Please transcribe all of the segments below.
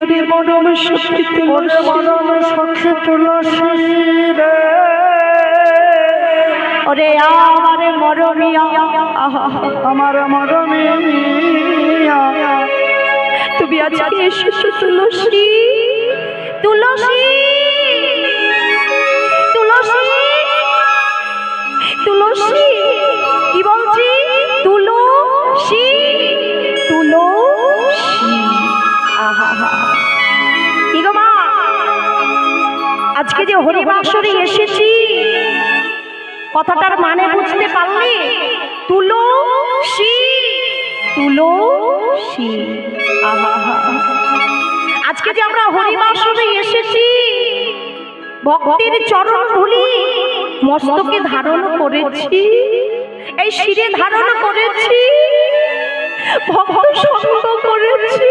মরম সখী তুলসী রে, ওরে আমার মরমিয়া, আমার মরমিয়া, তুমি আজকে এসেছো তুলসী, তুলসী, তুলসী, তুলসী, কি বলছি? তুলসী, তুলসী, আহা, কি গো মা, আজকে যে হরিবাসরে এসেছি কথাটার মানে বুঝতে পারলি? তুলসী, তুলসী, আহা, আজকে যে আমরা হরিবাসরে এসেছি ভক্তির চরণ ধুলি মস্তকে ধারণ করেছি, এই শিরে ধারণ করেছি, ভক্ত সঙ্গ করেছি,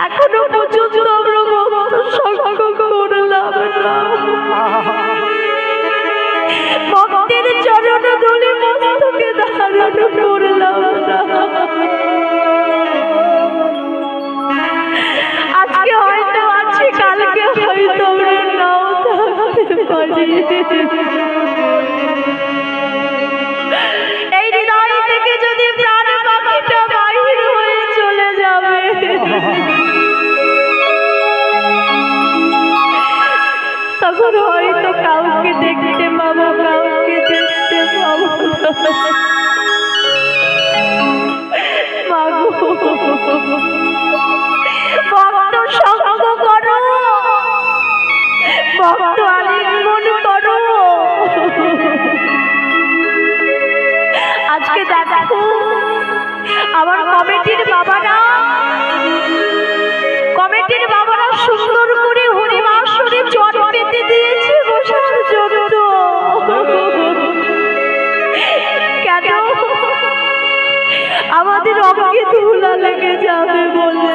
এখনো পর্যন্ত আমরা ভক্ত সঙ্গ করলাম না। ভক্তের চরণ ধুলি মস্তকে ধারণ করলাম না। আজকে হয়তো আছি, কালকে হয়তো আমরা নাও থাকতে পারি। এই হৃদয় থেকে যদি প্রাণ পাখিটা বাহির হয়ে চলে যাবে, তখন হয়তো কাউকে দেখতে পাবো, কাউকে দেখতে পাবো। মাগো, ভক্ত সঙ্গ করো, ভক্ত আলিঙ্গন করো। আজকে দেখো আমার কমিটির বাবারা সুন্দর করে হরিবাসরে চট পেতে দিয়েছে বসার জন্য। কেন? আমাদের অঙ্গে ধুলা লেগে যাবে বলে।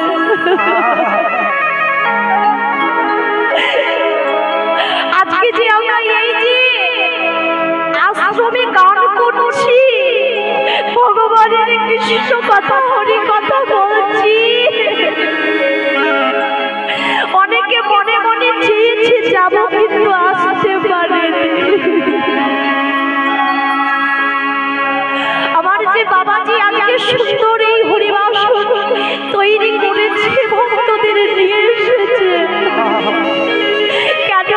আজকে যে আমরা এই যে আশ্রমে গান করছি, ভগবানের কৃষ্ণ কথা, হরি কথা বলছি, অনেকে মনে মনে চেয়েছে যাবো কিন্তু আসতে পারেনি। আমার যে বাবাজি আজকে সুন্দর এই হরিবাসর তৈরি করেছে, ভক্তদের নিয়ে এসেছে, কেন?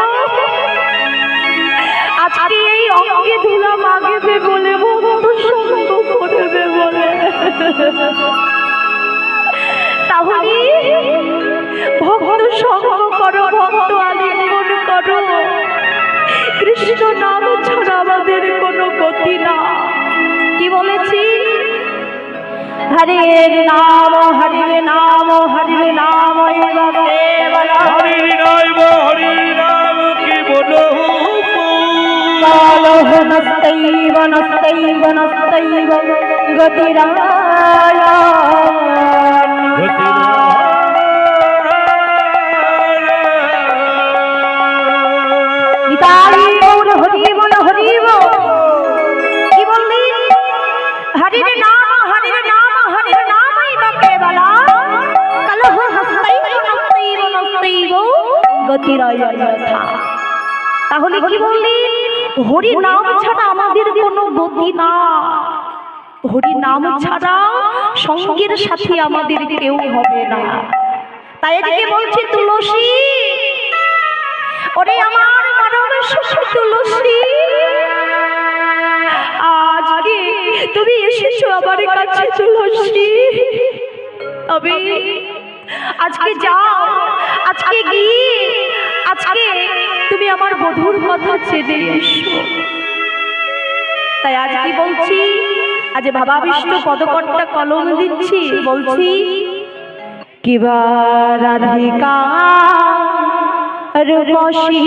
আজকে এই অঙ্গে ধুলা মাগবে বলে, ভক্ত সঙ্গ করবে বলে। তাহলে ভক্ত সঙ্গ করো, ভক্ত আলিঙ্গন করো। কৃষ্ণ নাম ছাড়া আমাদের কোনো গতি না। কি বলেছি? হরে নাম, হরে নাম, হরে নাম, হরি নাম কি বলো, নস্তৈব নস্তৈব নস্তৈব গতিরায়। কি বললি? হরির নাম, হরির নাম, হরির নামই বাকে বলা, কলহ হস্তৈব নস্তৈব নস্তৈব গতিরায়। তাহলে কি বললি? হরি নাম ছাড়া আমাদের কোনো গতি না। হরি নাম ছাড়া সঙ্গের সাথে আমাদের কেউ হবে না। তাই এদিকে বলছি তুলসী, ওরে আমার মরমের সখী তুলসী, আজকে তুমি এসেছো আমার কাছে তুলসী। তবে আজকে যাও, আজকে গিয়ে আজকে তুমি আমার বধুর কথা চেনে এসো। তাই আজ কি বলছি? আজ বাবা বিষ্ণু পদকর্তা কলম দিচ্ছি, বলছি কিবা রাধিকা রূপসী,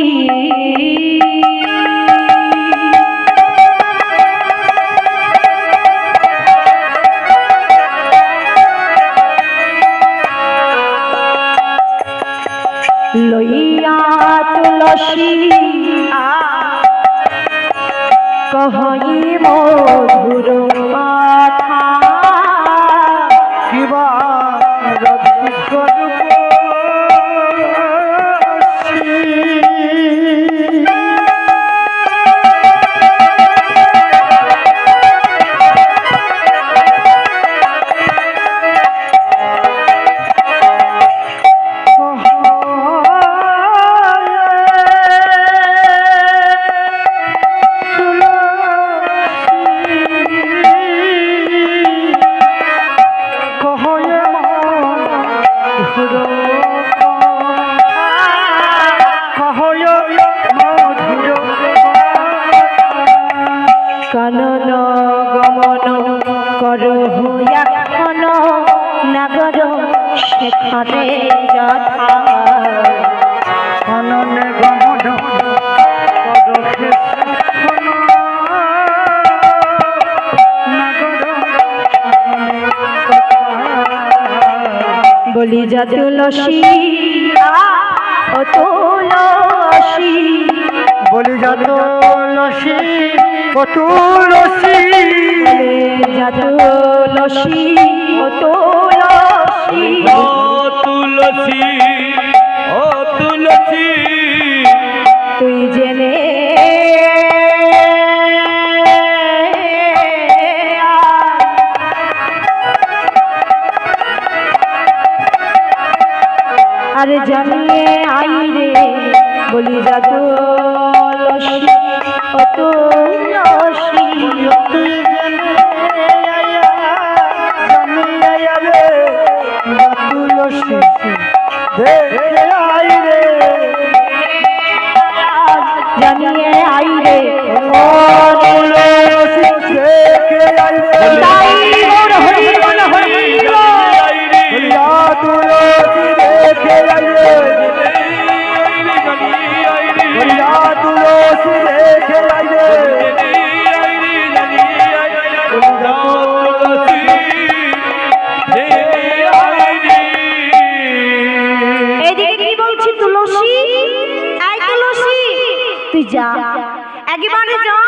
লইয়া তুলসী কহি মধুর কথা, কিবা মধুর কহয় মধুর কানন গমন করো এখন নাগর সেখানে যথা কানন গমন করো বলি যা তুলসী ও তুলসী বলি যা তুলসী ও তুলসী বলি যা তুলসী ও তুলসী ও তুলসী ও তুলসী তুই জেনে আরে জানিয়ে আই রে বলি যা তুলসী ও তুলসী তুই জানিয়া রে তুলসী দেখে আই রে জানিয়ে আই রে ও তুলসী দেখে আই রে তাই ওর হরি বল হরি বলিয়া তুলসী দেখে আই রে বলিয়া তুলসী দেখে আই রে এইদিকে কি বলছি তুলসী আই তুলসী তুই যা একেবারে যা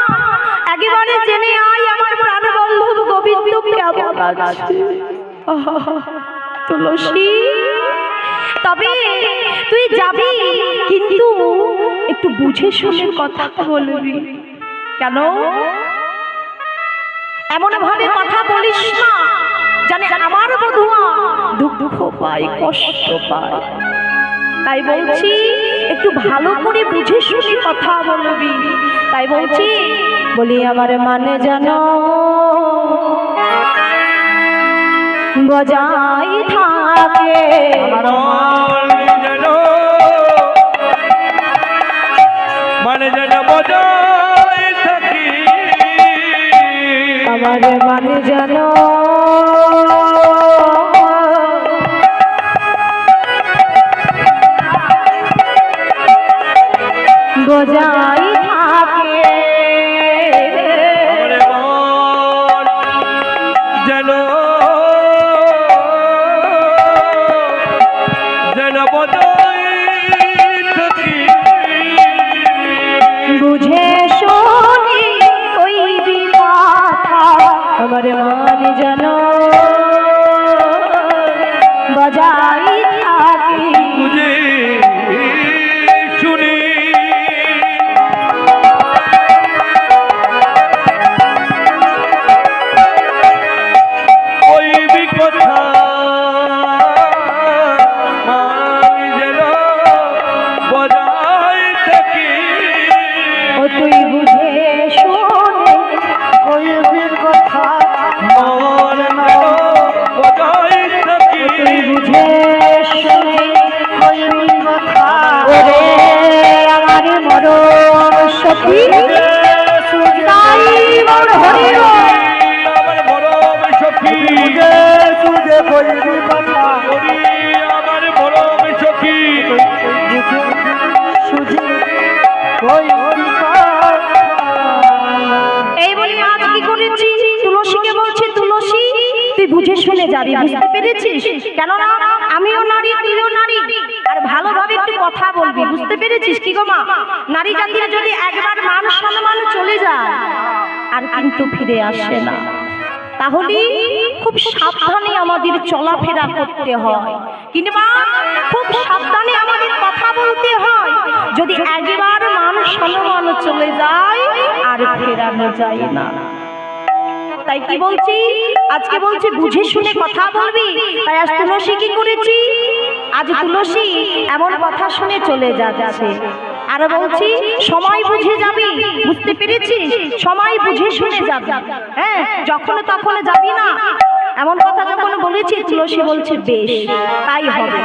একেবারে জেনে আয় আমার প্রাণবল্লভ গোবিন্দ কেমন আছে তুলসী তবে তুই যাবি কিন্তু একটু বুঝে শুনে কথা বলবি কেন এমন ভাবে কথা বলিস না জানে আমার বধূয়া দুঃখ পায় কষ্ট পায় তাই বলছি একটু ভালো করে বুঝে শুনে কথা বলবি তাই বলছি বলি আমার মানে জানো বজাই থাকে মানে যেন বজায় থাকি আমার মানে জানো বজাই থাকে আমার মন যেন যেন বজায় থাকি বুঝে শুনি ওই কথা আমার মানে জানো বজাই থাকি বুঝে শুনি ওই কথা আমি যেন বজায় থাকি ও তুই বুঝে শুনে ওই বীর কথা মন যেন বজায় থাকি তুই বুঝে শুনে ওই বীর কথা ওরে আমার মরম সখী তাই মোর হরি আমার মরম সখী সুজে সুজে ওই বীর কথা ওরে আমার মরম সখী সুজে ওই বীর কথা এই বলি আজ কি করেছি তুলসীকে বলছি তুলসী তুই বুঝে শুনে যাবি বুঝতে পেরেছিস কেননা আমিও নারী তুইও নারী আর ভালোভাবে একটু কথা বলবি বুঝতে পেরেছিস কি গো মা নারী জাতির যদি একবার মান সম্মান চলে যায় আর কিন্তু ফিরে আসে না তাহলে খুব সাবধানে আমাদের চলাফেরা করতে হয় কিংবা খুব সাবধানে আমাদের কথা বলতে হয় যদি একবার মান সম্মান চলে যায় আর ফেরানো যায় না তাই কি বলছি আজকে বলছি বুঝে শুনে কথা বলবি তাই আজ তুলসী কি করেছি আজ তুলসী এমন কথা শুনে চলে যাচ্ছে আর বলছি সময় বুঝে যাবি বুঝতে পেরেছিস সময় বুঝে শুনে যাবি হ্যাঁ যখন তখন যাবি না এমন কথা যখন বলেছি তুলসী বলছে বেশ তাই হবে।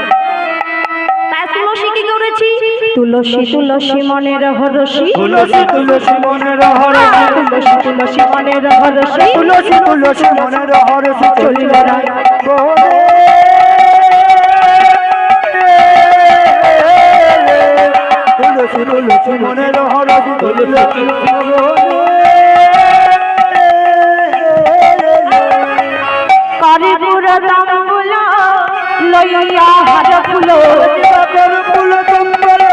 তাই তুলসী কি করেছি, তুলসী তুলসী মনের হরসি, তুলসী তুলসী মনের হরসি, তুলসী তুলসী মনের হরসি, তুলসী তুলসী মনের হরসি চলিল না বনে। তুলসী তুলসী মনের হরসি চলিল না বনে। কারিপুরা তাম্বুল লইয়া হার ফুল, দিবাকর ফুল কম্বল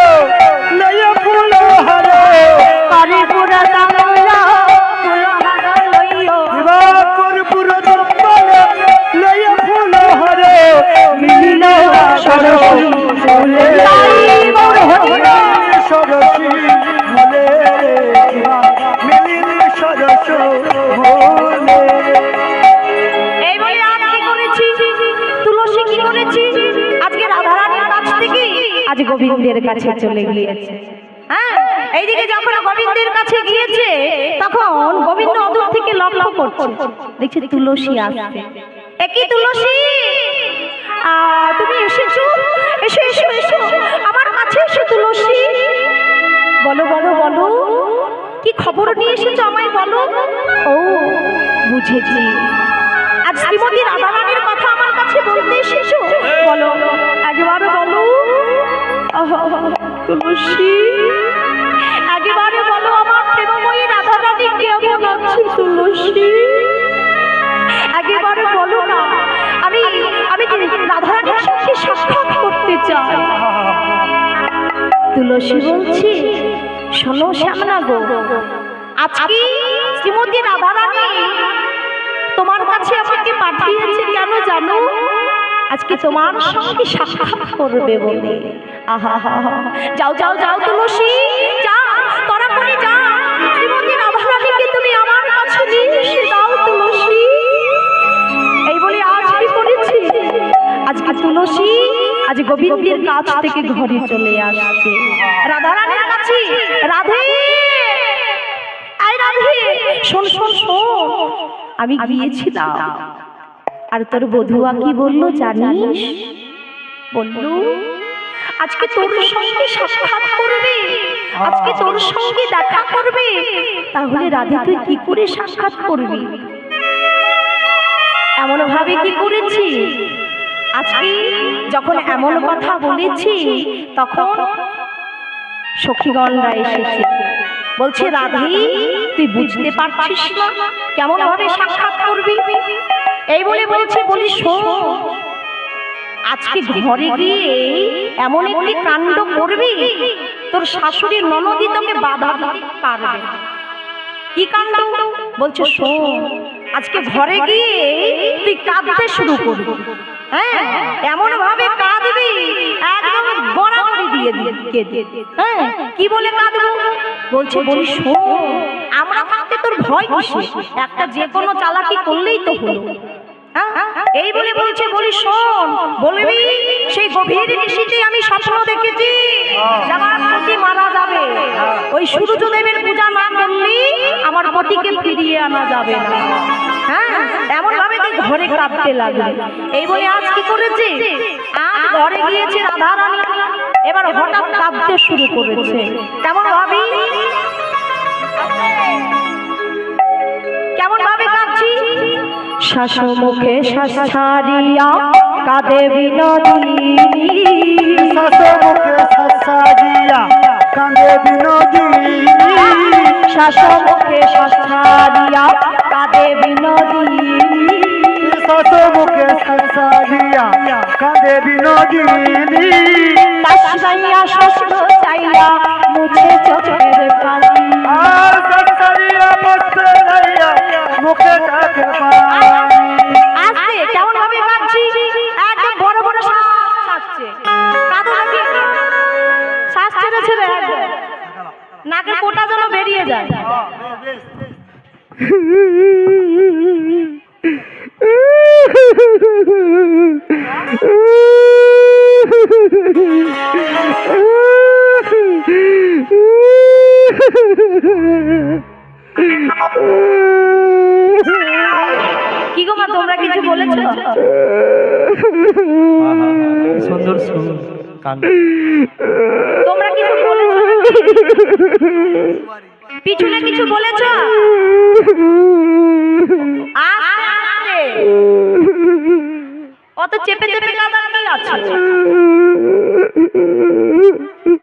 লইয়া ফুল হার, কারিপুরা তাম্বুল হার লইয়া, দিবাকর ফুল কম্বল লইয়া ফুল হার, মিলিল সরসী ফুলে মোর হরিণা সরসী ফুলে, মিলিল সরস ফুলে। এই বলে আজ কি করেছি, তুলসী কি করেছি, আজকে রাধারানীর কাছ থেকে আজ গোবিন্দের কাছে চলে গিয়েছে। হ্যাঁ, এইদিকে যখন গোবিন্দের কাছে গিয়েছে তখন গোবিন্দ অদূর থেকে লক্ষ্য করছে, দেখছে তুলসী আসছে। একই তুলসী, তুমি এসেছো, এসো এসো এসো আমার কাছে এসো তুলসী, বলো বলো বলো কি খবর নিয়ে এসেছো আমায় বলো। ও বুঝেছি, আজ শ্রীমতী রাধারানীর কথা আমার কাছে বলতে এসেছো, বলো একবারে বলো। তুলসী একবারে বলো আমার প্রেমময়ী রাধারানী কেমন আছে তুলসী, একবারে বলো না, আমি আমি রাধারানীর সাথে সাক্ষাৎ করতে চাই। তুলসী বলছি, শোনো শ্যামনা গো, আজকে শ্রীমতী রাধারানী তোমার কাছে আমাকে পাঠিয়েছে কেন জানো, আজকে তোমার সঙ্গে সাক্ষাৎ করবে বলে। আহা হা, যাও যাও যাও তুলসী, যাও তোরা করে যাও, শ্রীমতী রাধারানীকে তুমি আমার কাছে নিয়ে এসে দাও তুলসী। এই বলে আজ কি করেছি, আজকে তুলসী আজ গোবিন্দের কাছ থেকে ঘরে চলে আসছে রাধারানীর কাছে। রাধে আই রাধে, শোন শোন শোন, আমি গিয়েছিলাম আর তোর বধুয়া কি বললো জানিস, বললো আজকে তোর সঙ্গে সাক্ষাৎ করবে, আজকে তোর সঙ্গে দেখা করবে। তাহলে রাধে তুই কি করে সাক্ষাৎ করবি, এমন ভাবে কি করেছি, আজকে যখন এমন কথা বলেছি তখন সখীগণরা এসেছে, বলছে রাধে তুই বুঝতে পারছিস না কেমন ভাবে সাক্ষাৎ করবি। এই বলে বলছে, বলি শোন, আজকে ঘরে গিয়ে এমন একটি কাণ্ড করবি তোর শাশুড়ির ননদি তোকে বাধা দিতে পারবে। কি কাণ্ড বলছে, শোন, আজকে ঘরে গিয়ে তুই কাঁদতে শুরু করবি। হ্যাঁ, এমন ভাবে কাঁদবি একদম গড়াগড়ি দিয়ে দিয়ে। হ্যাঁ, কি বলে কাঁদবো বলছে, বলি শোন, আমরা থাকতে তোর ভয় কিসে, একটা যে কোনো চালাকি করলেই তো হলো। এই বলে বলছে, বলি শোন, বলবি সেই গভীর নিশীতে আমি স্বপ্ন দেখেছি আমার পতি মারা যাবে, ওই সূর্যদেবের পূজা না করলে আমার পতিকে ফিরিয়ে আনা যাবে না। হ্যাঁ, এমন ভাবে তুই ঘরে কাঁদতে লাগবে। এই বলে আজ কি করেছে, আজ ঘরে গিয়েছে রাধারানী, এবার হঠাৎ কাঁদতে শুরু করেছে। কেমন ভাবি, কেমন ভাবে কাঁদছি, শ্বাস মুখে শ্বাস ছাড়িয়া কাঁদে বিনোদিনী, শ্বাস মুখে শ্বাস ছাড়িয়া কাঁদে বিনোদিনী, শ্বাস মুখে শ্বাস ছাড়িয়া কাঁদে বিনোদিনী, শ্বাস মুখে শ্বাস ছাড়িয়া কাঁদে বিনোদিনী, চাইয়া শ্বশুর চাইয়া মুছে চোখের পানি, আর শ্বাস ছাড়িয়া বসতে যাইয়া মুখে চোখের পানি। আজকে কেমন ভাবে কাঁদছি, একদম বড় বড় শ্বাস ছাড়ছে, কাঁদো নাকি, শ্বাস ছেড়ে ছেড়ে নাকের কোটা যেন বেরিয়ে যায়। কি গো মা তোমরা কিছু বলেছো? সুন্দর সুর কান তোমরা কিছু বলেছো? পিছনে কিছু বলেছো? আস্তে। অত চেপে চেপে কাঁদার কি আছে?